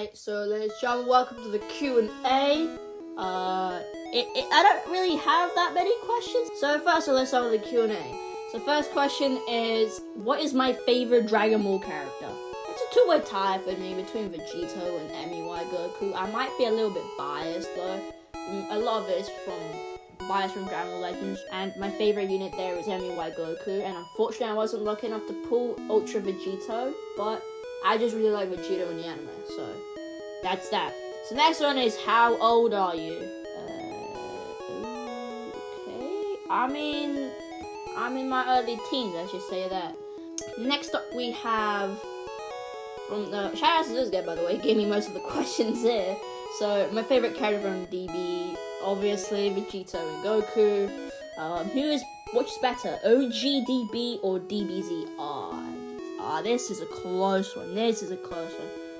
Alright, so ladies and gentlemen, welcome to the Q&A. I don't really have that many questions. So first, let's start with the Q&A. So first question is, what is my favorite Dragon Ball character? It's a two-way tie for me between Vegito and MEY Goku. I might be a little bit biased though. A lot of it is biased from Dragon Ball Legends, and my favorite unit there is MEY Goku, and unfortunately I wasn't lucky enough to pull Ultra Vegito, but I just really like Vegito in the anime, so that's that. So next one is, how old are you? Okay, I'm in my early teens, I should say that. Next up we have, from the, shout out to this guy by the way, he gave me most of the questions here. So my favorite character from DB, obviously Vegito and Goku. Which is better, OGDB or DBZ? This is a close one.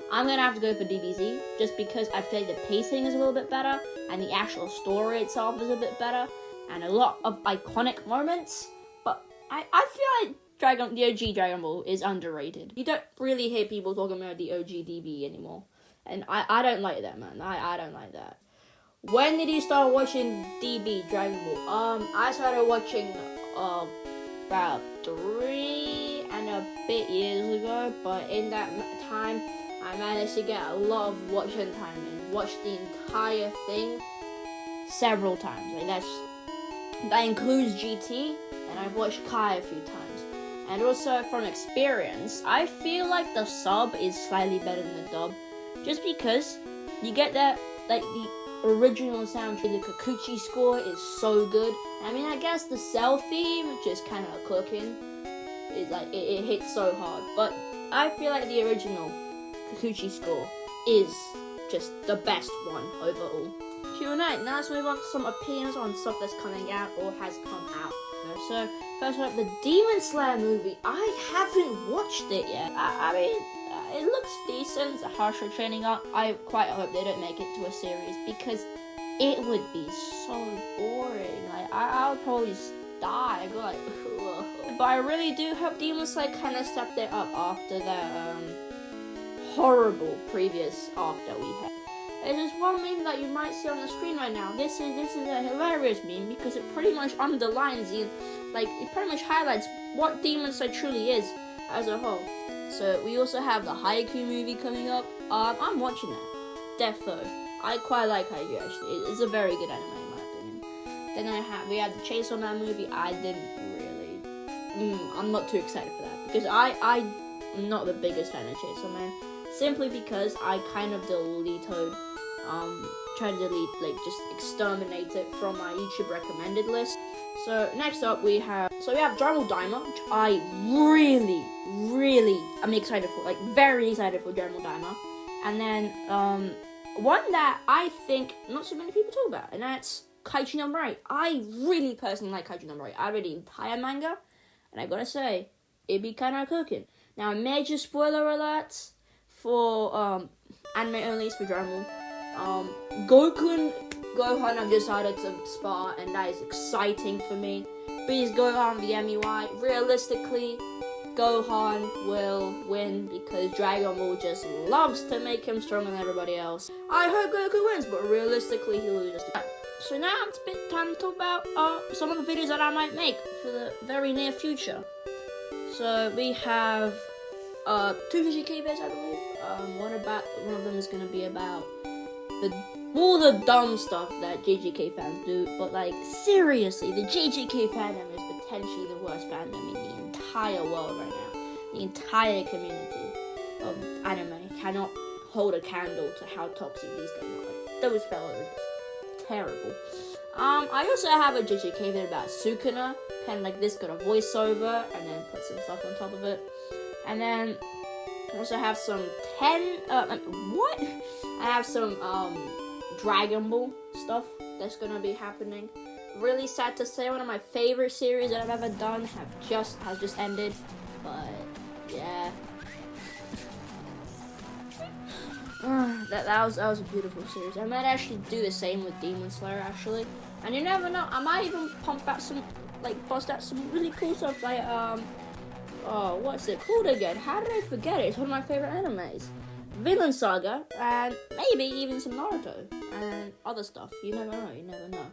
I'm gonna have to go for DBZ, just because I feel like the pacing is a little bit better, and the actual story itself is a bit better, and a lot of iconic moments. But I feel like the OG Dragon Ball is underrated. You don't really hear people talking about the OG DB anymore, and I don't like that, man. I don't like that. When did you start watching DB Dragon Ball? I started watching about 3 and a bit years ago, but in that time I managed to get a lot of watching time and watched the entire thing several times. That includes GT, and I've watched Kai a few times. And also from experience, I feel like the sub is slightly better than the dub, just because you get that, like, the original soundtrack. The Kikuchi score is so good. I mean, I guess the Cell theme, which is kind of cooking, is like, it hits so hard, but I feel like the original Kikuchi score is just the best one overall. Q&A, now let's move on to some opinions on stuff that's coming out or has come out. So first up, the Demon Slayer movie. I haven't watched it yet. I mean, it looks decent. It's a harsher training arc. I quite hope they don't make it to a series, because it would be so boring. Like, I would probably just die. I go like, ugh. But I really do hope Demon Slayer kind of stepped it up after that horrible previous arc that we had. There's one meme that you might see on the screen right now. This is a hilarious meme, because it pretty much underlines it pretty much highlights what Demon Slayer truly is as a whole. So we also have the Haikyuu movie coming up. I'm watching that. Defo. I quite like Haikyuu actually. It's a very good anime in my opinion. Then we have the Chainsaw Man movie. I didn't really. I'm not too excited for that, because I'm not the biggest fan of Chainsaw Man, simply because I kind of try to delete, just exterminate it from my YouTube recommended list. So next up we have Dragon Ball Daima, which I really am excited for, very excited for Dragon Ball Daima. And then one that I think not so many people talk about, and that's Kaiju Number 8. I really personally like Kaiju Number 8. I read the entire manga, and I gotta say, it be kinda cooking. Now, major spoiler alerts for anime only for Dragon Ball. Goku and Gohan have decided to spar, and that is exciting for me. Please, Gohan v MEY. Realistically, Gohan will win, because Dragon Ball just loves to make him stronger than everybody else. I hope Goku wins, but realistically he loses. So now it's time to talk about some of the videos that I might make for the very near future. So we have 2 GGK videos, I believe. One of them is going to be about all the dumb stuff that JJK fans do, but seriously, the JJK fandom is potentially the worst fandom in the entire world right now. The entire community of anime cannot hold a candle to how toxic these guys are. Those fellas are just terrible. I also have a JJK video about Sukuna, kind of like this, got a voiceover, and then put some stuff on top of it. And then I also have some I have some Dragon Ball stuff that's gonna be happening. Really sad to say, one of my favorite series that I've ever done has just ended, but yeah. That was a beautiful series. I might actually do the same with Demon Slayer actually, and you never know, I might even bust out some really cool stuff what's it called again? How did I forget it? It's one of my favorite animes. Vinland Saga, and maybe even some Naruto and other stuff. You never know.